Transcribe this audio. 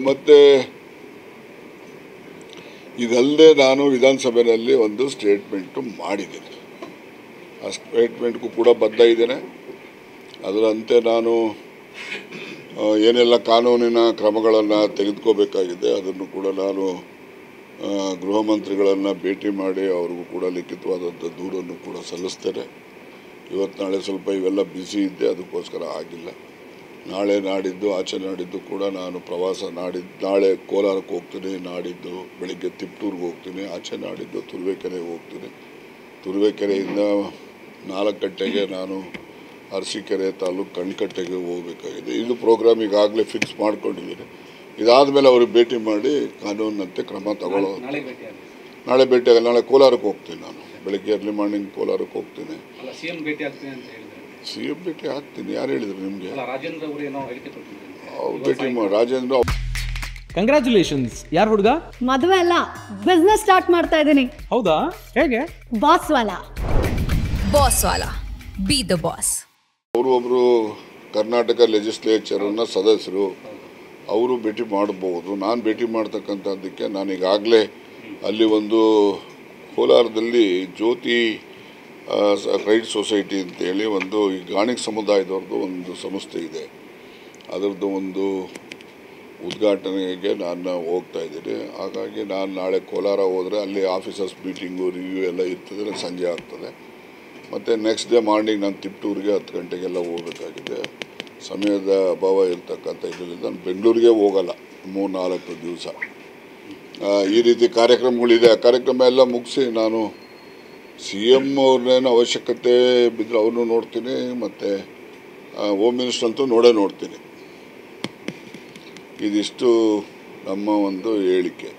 ಮತ್ತು ಇದಲ್ಲದೆ ನಾನು ವಿಧಾನಸಭೆಯಲ್ಲಿ ಒಂದು ಸ್ಟೇಟ್ಮೆಂಟು ಮಾಡಿದ್ದೀನಿ. ಆ ಸ್ಟೇಟ್ಮೆಂಟ್ಗೂ ಕೂಡ ಬದ್ಧ ಇದ್ದೇನೆ. ಅದರಂತೆ ನಾನು ಏನೆಲ್ಲ ಕಾನೂನಿನ ಕ್ರಮಗಳನ್ನು ತೆಗೆದುಕೋಬೇಕಾಗಿದೆ ಅದನ್ನು ಕೂಡ ನಾನು ಗೃಹ ಮಂತ್ರಿಗಳನ್ನು ಭೇಟಿ ಮಾಡಿ ಅವ್ರಿಗೂ ಕೂಡ ಲಿಖಿತವಾದಂಥ ದೂರನ್ನು ಕೂಡ ಸಲ್ಲಿಸ್ತೇನೆ. ಇವತ್ತು ನಾಳೆ ಸ್ವಲ್ಪ ಇವೆಲ್ಲ ಬ್ಯುಸಿ ಇದ್ದೆ, ಅದಕ್ಕೋಸ್ಕರ ಆಗಿಲ್ಲ. ನಾಳೆ ನಾಡಿದ್ದು ಆಚೆ ನಾಡಿದ್ದು ಕೂಡ ನಾನು ಪ್ರವಾಸ ನಾಳೆ ಕೋಲಾರಕ್ಕೆ ಹೋಗ್ತೀನಿ, ನಾಡಿದ್ದು ಬೆಳಿಗ್ಗೆ ತಿಪ್ಟೂರ್ಗೆ ಹೋಗ್ತೀನಿ, ಆಚೆ ನಾಡಿದ್ದು ತುರುವೇಕೆರೆಗೆ ಹೋಗ್ತೀನಿ. ತುರುವೇಕೆರೆಯಿಂದ 4 ಗಂಟೆಗೆ ನಾನು ಅರಸೀಕೆರೆ ತಾಲೂಕು ಕಣ್ಕಟ್ಟೆಗೆ ಹೋಗಬೇಕಾಗಿದೆ. ಇದು ಪ್ರೋಗ್ರಾಮ್ ಈಗಾಗಲೇ ಫಿಕ್ಸ್ ಮಾಡ್ಕೊಂಡಿದ್ದೀನಿ. ಇದಾದಮೇಲೆ ಅವ್ರಿಗೆ ಭೇಟಿ ಮಾಡಿ ಕಾನೂನಿನಂತೆ ಕ್ರಮ ತಗೊಳ್ಳೋದು. ನಾಳೆ ಭೇಟಿಯಾಗಲ್ಲ, ನಾಳೆ ಕೋಲಾರಕ್ಕೆ ಹೋಗ್ತೀನಿ. ನಾನು ಬೆಳಗ್ಗೆ ಅರ್ಲಿ ಮಾರ್ನಿಂಗ್ ಕೋಲಾರಕ್ಕೆ ಹೋಗ್ತೀನಿ. ಸಿ ಎಂ ಭೇಟಿ ಆಗ್ತೀನಿ. ಯಾರು ಹೇಳಿದ್ರು ನಿಮಗೆ? ಅವ್ರು ಭೇಟಿ ಮಾಡಿ ರಾಜೇಂದ್ರ. ಕಂಗ್ರ್ಯಾಚುಲೇಷನ್ಸ್. ಯಾರು ಹುಡುಗ? ಮದುವೆ ಅಲ್ಲ, ಬಿಸ್ನೆಸ್ ಸ್ಟಾರ್ಟ್ ಮಾಡ್ತಾ ಇದ್ದೀನಿ. ಹೌದಾ? ಹೇಗೆ? Boss Vala. Boss Vala, B the boss. ಅವರು ಒಬ್ಬರು ಕರ್ನಾಟಕ ಲೆಜಿಸ್ಲೇಚರ್ನ ಸದಸ್ಯರು, ಅವರು ಭೇಟಿ ಮಾಡಬಹುದು. ನಾನು ಭೇಟಿ ಮಾಡ್ತಕ್ಕಂಥದ್ದಕ್ಕೆ ನಾನು ಈಗಾಗಲೇ ಅಲ್ಲಿ ಒಂದು ಕೋಲಾರದಲ್ಲಿ ಜ್ಯೋತಿ ರೈಟ್ ಸೊಸೈಟಿ ಅಂತೇಳಿ ಒಂದು ಈ ಗಾಣಿಗ ಸಮುದಾಯದವ್ರದ್ದು ಒಂದು ಸಂಸ್ಥೆ ಇದೆ. ಅದರದ್ದು ಒಂದು ಉದ್ಘಾಟನೆಗೆ ನಾನು ಹೋಗ್ತಾ ಇದ್ದೀನಿ. ಹಾಗಾಗಿ ನಾನು ನಾಳೆ ಕೋಲಾರ ಹೋದರೆ ಅಲ್ಲಿ ಆಫೀಸರ್ಸ್ ಮೀಟಿಂಗು ರಿವ್ಯೂ ಎಲ್ಲ ಇರ್ತದೆ, ಸಂಜೆ ಆಗ್ತದೆ. ಮತ್ತು ನೆಕ್ಸ್ಟ್ ಡೇ ಮಾರ್ನಿಂಗ್ ನಾನು ತಿಪ್ಟೂರಿಗೆ 10 ಗಂಟೆಗೆಲ್ಲ ಹೋಗಬೇಕಾಗಿದೆ. ಸಮಯದ ಅಭಾವ ಇರ್ತಕ್ಕಂಥ ಇದರಿಂದ ನಾನು ಬೆಂಗಳೂರಿಗೆ ಹೋಗಲ್ಲ 3-4 ದಿವಸ. ಈ ರೀತಿ ಕಾರ್ಯಕ್ರಮಗಳಿದೆ. ಆ ಕಾರ್ಯಕ್ರಮ ಎಲ್ಲ ಮುಗಿಸಿ ನಾನು ಸಿ ಎಮ್ ಅವ್ರನ್ನೇನು ಅವಶ್ಯಕತೆ ಬಿದ್ದರೆ ಅವ್ರನ್ನೂ ನೋಡ್ತೀನಿ, ಮತ್ತು ಹೋಮ್ ಮಿನಿಸ್ಟರ್ ಅಂತೂ ನೋಡ್ತೀನಿ. ಇದಿಷ್ಟು ನಮ್ಮ ಒಂದು ಹೇಳಿಕೆ.